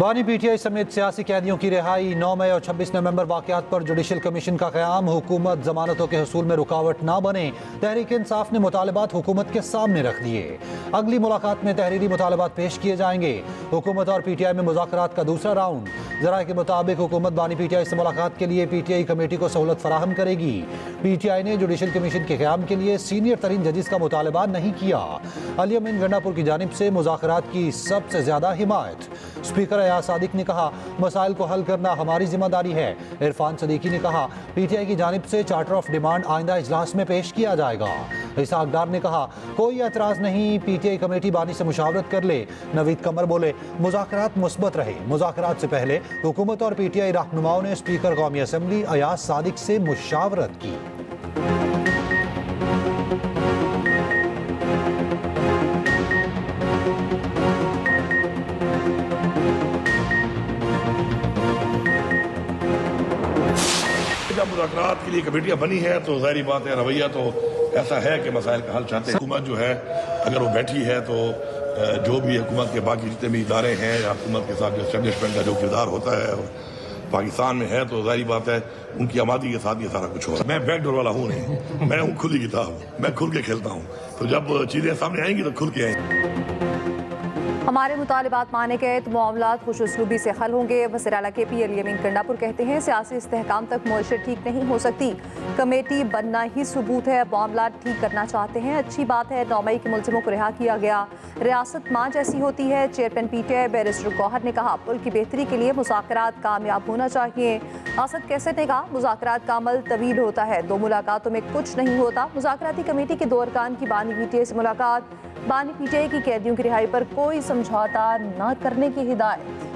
बानी पीटीआई समेत सियासी कैदियों की रिहाई, 9 मई और 26 नवंबर वाकयात पर जुडिशल कमीशन का क़याम, हुकूमत जमानतों के हसूल में रुकावट ना बने। तहरीक इंसाफ ने मुतालबात हुकूमत के सामने रख दिए। अगली मुलाकात में तहरीरी मुतालबात पेश किए जाएंगे। हुकूमत और पीटीआई में मुज़ाकरात का दूसरा राउंड। ज़राए के मुताबिक हुकूमत बानी पीटीआई से मुलाकात के लिए पीटीआई कमेटी को सहूलत फराहम करेगी। पीटीआई ने जुडिशल कमीशन के क़याम के लिए सीनियर तरीन जजिस का मुतालबा नहीं किया। अली अमीन गंडापुर की जानिब से मुज़ाकरात की सबसे ज़्यादा हिमायत। स्पीकर अयाज सादिक ने कहा, मसाइल को हल करना हमारी जिम्मेदारी है। इरफान सदीकी ने कहा, पीटीआई की जानिब से चार्टर ऑफ डिमांड आइंदा इजलास में पेश किया जाएगा। इसाक डार ने कहा, कोई एतराज़ नहीं, पीटीआई कमेटी बानी से मुशावरत कर ले। नवीद कमर बोले, मुज़ाकरात मुस्बत रहे। मुज़ाकरात से पहले हुकूमत और पीटीआई रहनुमाओं ने स्पीकर कौमी असम्बली अयाज सादिक से मुशावरत की। जब मुज़ाकरात के लिए कमेटियां बनी है तो ज़ाहिर बात है रवैया तो ऐसा है कि मसाइल का हल चाहते हैं। हुकूमत जो है अगर वो बैठी है तो जो भी हुकूमत के बाकी जितने भी इदारे हैं या हुकूमत के साथ जो एस्टेब्लिशमेंट का जो किरदार होता है पाकिस्तान में है तो ज़ाहिर बात है उनकी आबादी के साथ ये सारा कुछ हो। मैं बैकडोर वाला हूँ नहीं, मैं हूँ खुली किताब, मैं खुल के खेलता हूँ। तो जब चीज़ें सामने आएंगी तो खुल के आएंगी। हमारे मुतालिबात माने गए तो मामलात खुश उसलूबी से हल होंगे। वज़ीर आला KP अली अमीन गंडापुर कहते हैं, सियासी इस्तेहकाम तक मुआशरत ठीक नहीं हो सकती, कमेटी बनना ही सबूत है। मामलात ठीक करना चाहते हैं, अच्छी बात है। 9 मई के मुलजिमों को रिहा किया गया, रियासत माँ जैसी होती है। चेयरमैन PTI बैरिस्टर गौहर ने कहा, मुल्क की बेहतरी के लिए मुज़ाकरात कामयाब होना चाहिए। असद कैसेट ने कहा, मुज़ाकरात का अमल तवील होता है, 2 मुलाकातों में कुछ नहीं होता। मुज़ाकराती कमेटी के 2 अरकान की बानी PTI से मुलाकात, बानी PTI की कैदियों की रिहाई पर कोई समझौता न करने की हिदायत।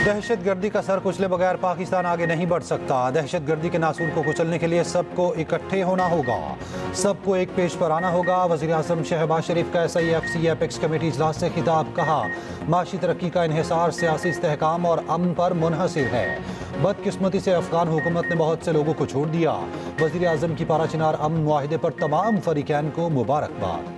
दहशत गर्दी का सर कुचले बगैर पाकिस्तान आगे नहीं बढ़ सकता। दहशत गर्दी के नासूर को कुचलने के लिए सबको इकट्ठे होना होगा, सबको एक पेज पर आना होगा। वज़ीर आज़म शहबाज शरीफ का SIFC एपेक्स कमेटी इजलास से खिताब, कहा, माशी तरक्की का इन्हिसार सियासी इस्तेहकाम और अमन पर मुनहसिर है। बदकिस्मती से अफगान हुकूमत ने बहुत से लोगों को छोड़ दिया। वज़ीर आज़म की पाराचिनार अमन मुआहिदे पर तमाम फरीकैन को मुबारकबाद।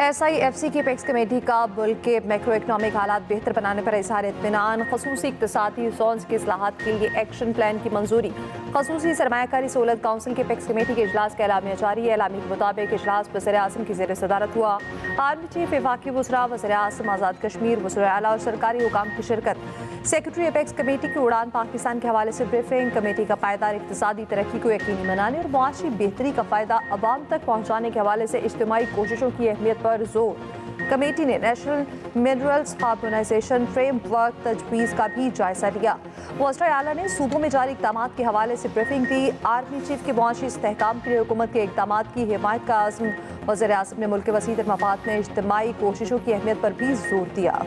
SIFC की एपेक्स कमेटी का मुल्क के मैक्रो इकनॉमिक हालात बेहतर बनाने पर इज़हार इत्मीनान। खसूसी इक़्तिसादी ज़ोन्स की इस्लाहात के लिए एक्शन प्लान की मंजूरी। खसूसी सरमायाकारी सहूलत काउंसिल के एपेक्स कमेटी के इजलास का एलामिया जारी है। एलामी के मुताबिक इजलास वज़ीर आज़म की ज़ेर सदारत हुआ। आर्मी चीफ, वफाकी वज़रा, वज़ीर आज़म, आज़ाद कश्मीर, वज़ीर आला और सरकारी हुकाम की शिरकत। सेक्रेटरी एपेक्स कमेटी की उड़ान पाकिस्तान के हवाले से ब्रीफिंग। कमेटी का पायदार इक़्तिसादी तरक्की को यकीनी बनाने और मुआशी बेहतरी का फ़ायदा अवाम तक पहुँचाने के हवाले से इज्तिमाई कोशिशों की अहमियत पर जोर। कमेटी ने नेशनल मिनरल्स हार्मोनाइजेशन फ्रेमवर्क तजवीज़ का भी जायजा लिया। वज़ीर आला ने सूबों में जारी इक़दामात के हवाले से ब्रीफिंग दी। आर्मी चीफ के मुआशी इस्तेहकाम के लिए हुकूमत के इक़दामात की हिमायत का आज़म। वज़ीर आज़म ने मुल्क के वसीअतर मफाद में इज्तिमाई कोशिशों की अहमियत पर भी जोर दिया।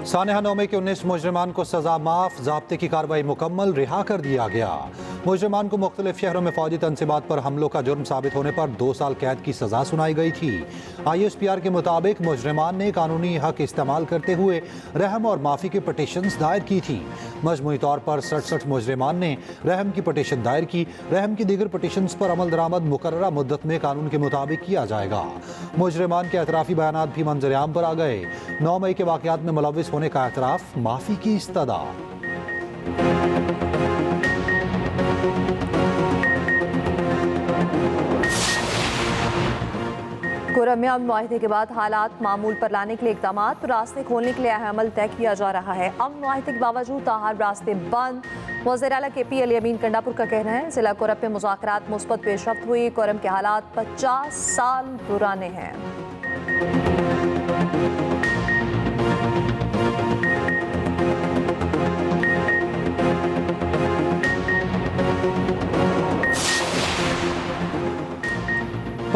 सानेहा 9 मई के 19 मुजरिमान को सजा माफ, ज़ाब्ते की कार्रवाई मुकम्मल, रिहा कर दिया गया। मुजरिमान को मुख्तलिफ शहरों में फौजी तनसीबात पर हमलों का जुर्म साबित होने पर 2 साल कैद की सजा सुनाई गई थी। ISPR के मुताबिक मुजरिमान ने कानूनी हक इस्तेमाल करते हुए रहम और माफ़ी की पटिशन्स दायर की थी। मजमूई तौर पर 67 मुजरिमान ने रहम की पटिशन दायर की। रहम की दीगर पटिशन्स पर अमल दरामद मुकर्ररा मुद्दत में कानून के मुताबिक किया जाएगा। मुजरिमान के एतराफ़ी बयानात भी मंजर-ए-आम पर आ गए। 9 मई के वाक़यात में मुलव्विस होने का एतराफ़, माफ़ी की इस्तदा। खुर्रम मुआहिदे के बाद हालात मामूल पर लाने के लिए इक़दामात, रास्ते खोलने के लिए अमल तय किया जा रहा है। अमन मुआहिदे के बावजूद ताहार रास्ते बंद। वज़ीर आला KP अली अमीन गंडापुर का कहना है, ज़िला कोरब में मुज़ाकरात मुस्बत पेशरफ्त हुई। कोरब के हालात 50 साल पुराने हैं।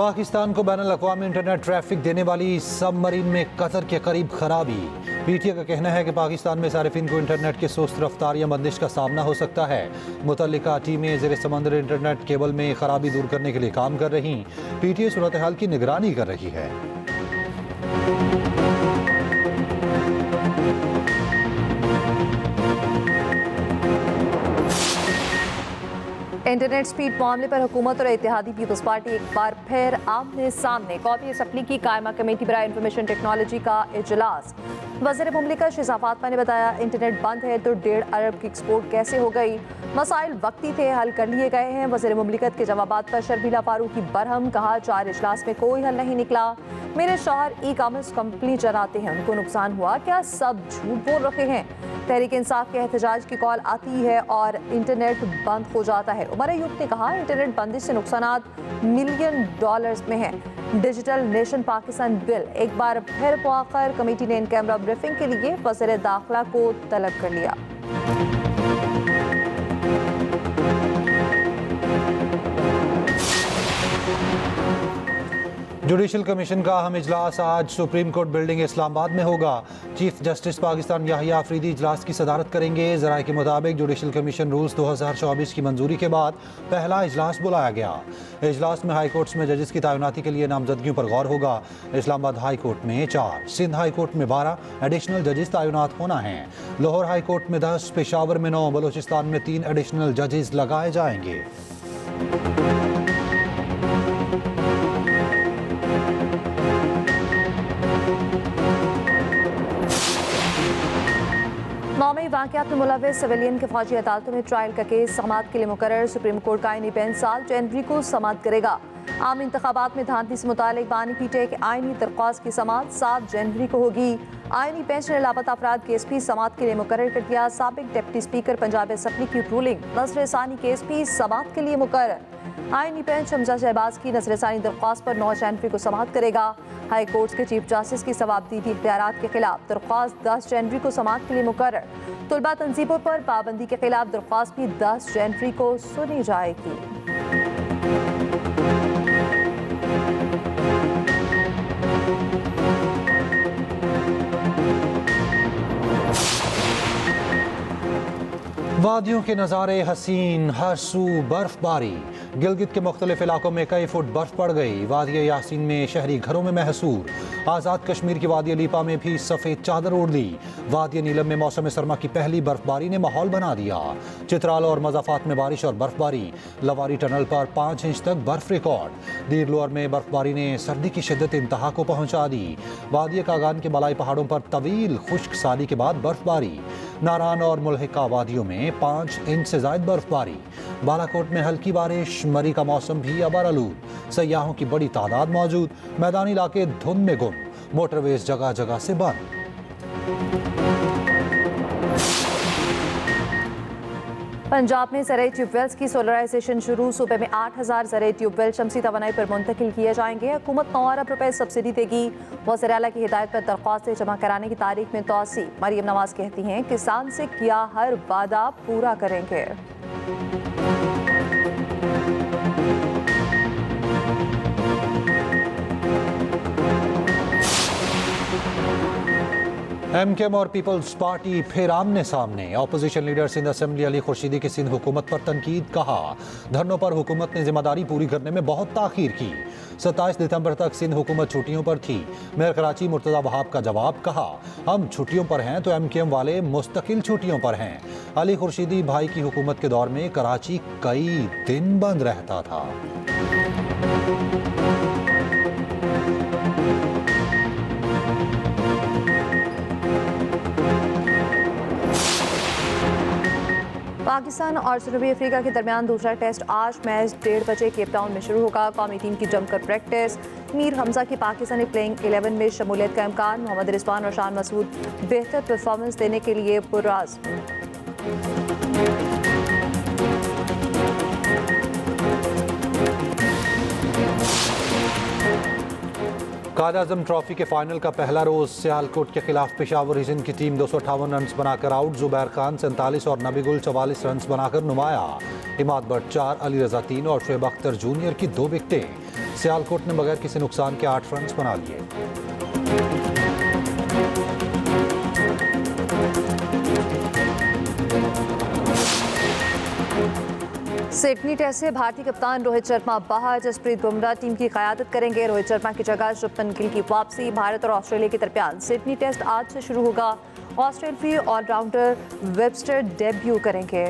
पाकिस्तान को बैनुल-अक़वामी इंटरनेट ट्रैफिक देने वाली सबमरीन में कतर के करीब खराबी। पीटीए का कहना है कि पाकिस्तान में सारिफिन को इंटरनेट की सुस्त रफ्तार या बंदिश का सामना हो सकता है। मुतल्लिका टीमें ज़ेर समंदर इंटरनेट केबल में खराबी दूर करने के लिए काम कर रही। पीटीए सूरत हाल की निगरानी कर रही है। इंटरनेट स्पीड मामले पर हुकूमत और इत्तेहादी पीपल्स पार्टी एक बार फिर आमने सामने। कौमी असम्बली की कायमा कमेटी बराए इंफॉर्मेशन टेक्नोलॉजी का इजलास। वज़ीर मुमलिकत शहज़ाद फातिमा ने बताया, इंटरनेट बंद है तो 1.5 अरब की एक्सपोर्ट कैसे हो गई। मसाइल वक्ती थे, हल कर लिए गए हैं। वज़ीर मुमलिकत के जवाबात पर शर्मिला फारूकी बरहम। कहा, 4 इजलास में कोई हल नहीं निकला। मेरे शौहर ई कॉमर्स कंपनी चलाते हैं, उनको नुकसान हुआ क्या? सब झूठ बोल रहे हैं। तहरीक इंसाफ के एहतजाज की कॉल आती है और इंटरनेट बंद हो जाता है। उमर अयूब ने कहा, इंटरनेट बंदिश से नुकसानात $मिलियन में हैं। डिजिटल नेशन पाकिस्तान बिल एक बार फिर पुआकर। कमेटी ने इन कैमरा ब्रीफिंग के लिए वज़ीर दाखिला को तलब कर लिया। जुडिशल कमीशन का अहम इजलास आज सुप्रीम कोर्ट बिल्डिंग इस्लामाबाद में होगा। चीफ जस्टिस पाकिस्तान याहिया अफरीदी इजलास की सदारत करेंगे। ज़राए के मुताबिक जुडिशल कमीशन रूल्स 2024 की मंजूरी के बाद पहला इजलास बुलाया गया। इजलास में हाई कोर्ट्स में जजेस की तैनाती के लिए नामजदगियों पर गौर होगा। इस्लामाबाद हाई कोर्ट में 4, सिंध हाई कोर्ट में 12 एडिशनल जजेस तैनात होना है। लाहौर हाई कोर्ट में 10, पेशावर में 9, बलोचिस्तान में 3 एडिशनल जजेस लगाए जाएंगे। मई वाक़यात में मुलव्वस सिविलियन के फौजी अदालतों में ट्रायल का केस समाअत के लिए मुकर्रर। सुप्रीम कोर्ट का आईनी बेंच 7 जनवरी को समाअत करेगा। आम इंतखाबात में धांधली से मुतालिक बानी पीटे के आईनी दरख्वास्त की समाअत 7 जनवरी को होगी। आईनी बेंच ने लापता अफराद केस भी समाअत के लिए मुकर्रर कर दिया। साबिक डिप्टी स्पीकर पंजाब असेंबली की रूलिंग, नज़र सानी केस भी समाअत के लिए मुकर्रर। आईनी बेंच हमजा शहबाज की नज़र सानी दरख्वास्त पर 9 जनवरी को समाअत करेगा। हाई कोर्ट के चीफ जस्टिस की सवाबदीदी इख्तियारात के खिलाफ दरख्वास्त 10 जनवरी को समाअत के लिए मुकर्रर। तुलबा तंजीमों पर पाबंदी के खिलाफ दरख्वास्त भी 10 जनवरी को सुनी जाएगी। वादियों के नज़ारे हसीन, हर सू बर्फबारी। गिलगित के मुख्तलिफ इलाकों में कई फुट बर्फ पड़ गई। वादी यासीन में शहरी घरों में महसूर। आज़ाद कश्मीर की वादी लीपा में भी सफ़ेद चादर ओढ़ ली। वादी नीलम में मौसम सरमा की पहली बर्फबारी ने माहौल बना दिया। चित्राल और मज़ाफात में बारिश और बर्फबारी। लवारी टनल पर 5 इंच तक बर्फ रिकॉर्ड। दीर लोअर में बर्फबारी ने सर्दी की शिद्दत इंतहा को पहुंचा दी। वादी कागान के मलाई पहाड़ों पर तवील खुश्क साली के बाद बर्फबारी। नारान और मुल्हिका वादियों में 5 इंच से ज्यादा बर्फबारी। बालाकोट में हल्की बारिश। मरी का मौसम भी अबरआलूद। सयाहों की बड़ी तादाद मौजूद। मैदानी इलाके धुंध में गुम। मोटरवेज जगह जगह से बंद। पंजाब में ज़राई ट्यूबवेल्स की सोलराइजेशन शुरू। सूबे में 8000 ज़राई ट्यूबवेल शमसी तवानाई पर मुंतकिल किए जाएंगे। हुकूमत 9 अरब रुपए सब्सिडी देगी। वज़ीर आला की हिदायत पर दरख्वास्तें जमा कराने की तारीख में तोसी। मरियम नवाज कहती हैं, किसान से किया हर वादा पूरा करेंगे। एमकेएम और पीपल्स पार्टी फिर आमने सामने। Opposition leader Sindh assembly Ali Khurshidi की सिंध हुकूमत पर तनकीद। कहा, धरनों पर हुकूमत ने जिम्मेदारी पूरी करने में बहुत ताखीर की। 27 दिसंबर तक सिंध हुकूमत छुट्टियों पर थी। मेयर कराची मुर्तज़ा वहाब का जवाब। कहा, हम छुट्टियों पर हैं तो एमकेएम वाले मुस्तकिल छुट्टियों पर हैं। अली खुर्शीदी, भाई की हुकूमत के दौर में कराची कई दिन बंद रहता था। पाकिस्तान और जनूबी अफ्रीका के दरमियान दूसरा टेस्ट आज मैच 1:30 बजे केप टाउन में शुरू होगा। कौमी टीम की जमकर प्रैक्टिस। मीर हमजा की पाकिस्तानी प्लेइंग 11 में शमूलियत का इम्कान। मोहम्मद रिजवान और शान मसूद बेहतर परफॉर्मेंस देने के लिए पुरआज़्म। कायद-ए-आज़म ट्रॉफी के फाइनल का पहला रोज सियालकोट के खिलाफ पेशावर हिंद की टीम 258 रन बनाकर आउट। जुबैर खान 47 और नबी गुल 44 रन बनाकर नुमाया। इमाद बट 4, अली रजा 3 और शुएब अख्तर जूनियर की 2 विकेटें। सियालकोट ने बगैर किसी नुकसान के 8 रन्स बना लिए। सिडनी टेस्ट से भारतीय कप्तान रोहित शर्मा बाहर, जसप्रीत बुमराह टीम की क़यादत करेंगे। रोहित शर्मा की जगह शुभमन गिल की वापसी। भारत और ऑस्ट्रेलिया के दरमियान सिडनी टेस्ट आज से शुरू होगा। ऑस्ट्रेलियाई ऑलराउंडर वेबस्टर डेब्यू करेंगे।